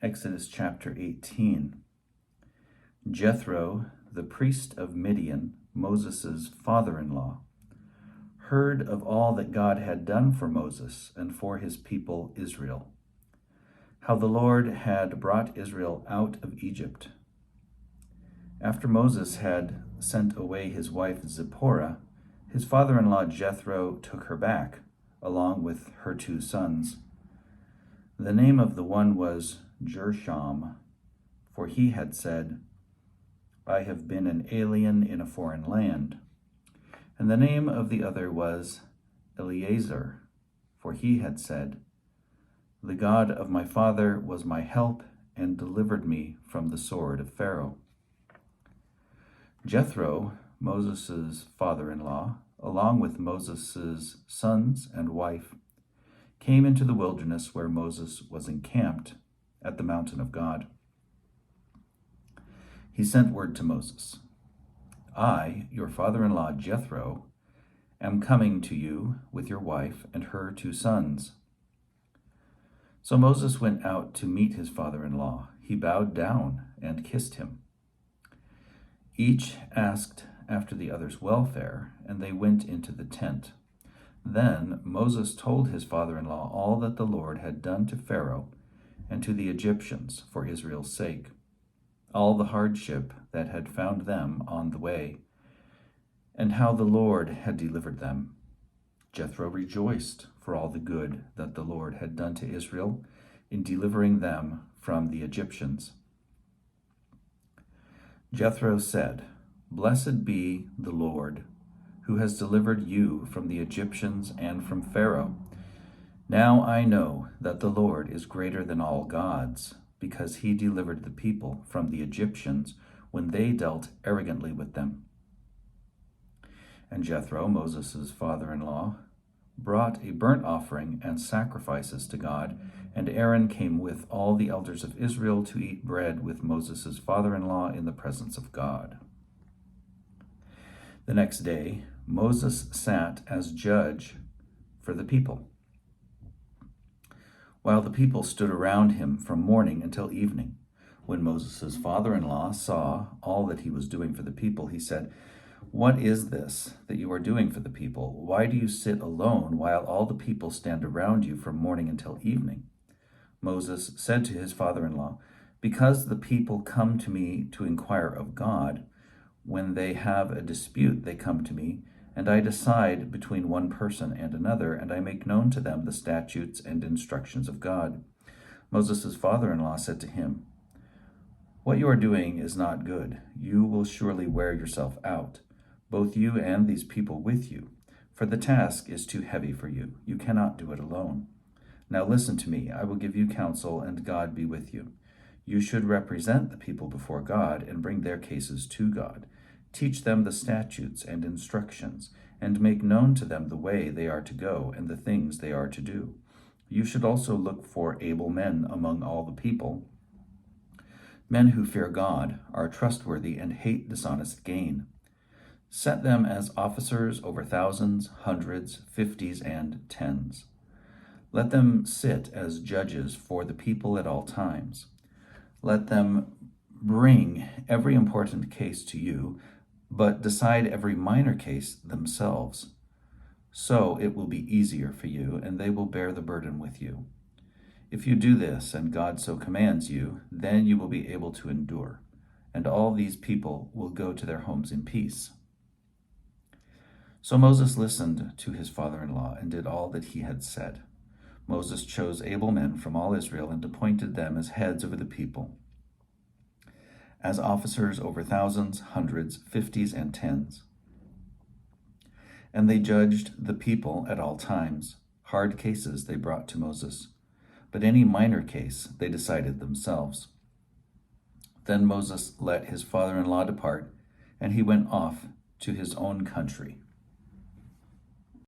Exodus chapter 18. Jethro, the priest of Midian, Moses' father-in-law, heard of all that God had done for Moses and for his people Israel, how the Lord had brought Israel out of Egypt. After Moses had sent away his wife Zipporah, his father-in-law Jethro took her back, along with her 2 sons. The name of the one was Gershom, for he had said, "I have been an alien in a foreign land." And the name of the other was Eleazar, for he had said, "The God of my father was my help and delivered me from the sword of Pharaoh." Jethro, Moses' father-in-law, along with Moses' sons and wife, came into the wilderness where Moses was encamped at the mountain of God. He sent word to Moses, "I, your father-in-law Jethro, am coming to you with your wife and her 2 sons." So Moses went out to meet his father-in-law. He bowed down and kissed him. Each asked after the other's welfare, and they went into the tent. Then Moses told his father-in-law all that the Lord had done to Pharaoh and to the Egyptians for Israel's sake, all the hardship that had found them on the way, and how the Lord had delivered them. Jethro rejoiced for all the good that the Lord had done to Israel in delivering them from the Egyptians. Jethro said, "Blessed be the Lord, who has delivered you from the Egyptians and from Pharaoh. Now I know that the Lord is greater than all gods, because he delivered the people from the Egyptians when they dealt arrogantly with them." And Jethro, Moses' father-in-law, brought a burnt offering and sacrifices to God, and Aaron came with all the elders of Israel to eat bread with Moses' father-in-law in the presence of God. The next day, Moses sat as judge for the people, while the people stood around him from morning until evening. When Moses' father-in-law saw all that he was doing for the people, he said, "What is this that you are doing for the people? Why do you sit alone while all the people stand around you from morning until evening?" Moses said to his father-in-law, "Because the people come to me to inquire of God. When they have a dispute, they come to me, and I decide between one person and another, and I make known to them the statutes and instructions of God." Moses' father-in-law said to him, "What you are doing is not good. You will surely wear yourself out, both you and these people with you, for the task is too heavy for you. You cannot do it alone. Now listen to me. I will give you counsel, and God be with you. You should represent the people before God and bring their cases to God. Teach them the statutes and instructions, and make known to them the way they are to go and the things they are to do. You should also look for able men among all the people, men who fear God, are trustworthy, and hate dishonest gain. Set them as officers over thousands, hundreds, 50s, and 10s. Let them sit as judges for the people at all times. Let them bring every important case to you, but decide every minor case themselves. So it will be easier for you, and they will bear the burden with you. If you do this, and God so commands you, then you will be able to endure, and all these people will go to their homes in peace." So Moses listened to his father-in-law and did all that he had said. Moses chose able men from all Israel and appointed them as heads over the people, as officers over thousands, hundreds, 50s, and 10s. And they judged the people at all times. Hard cases they brought to Moses, but any minor case they decided themselves. Then Moses let his father-in-law depart, and he went off to his own country.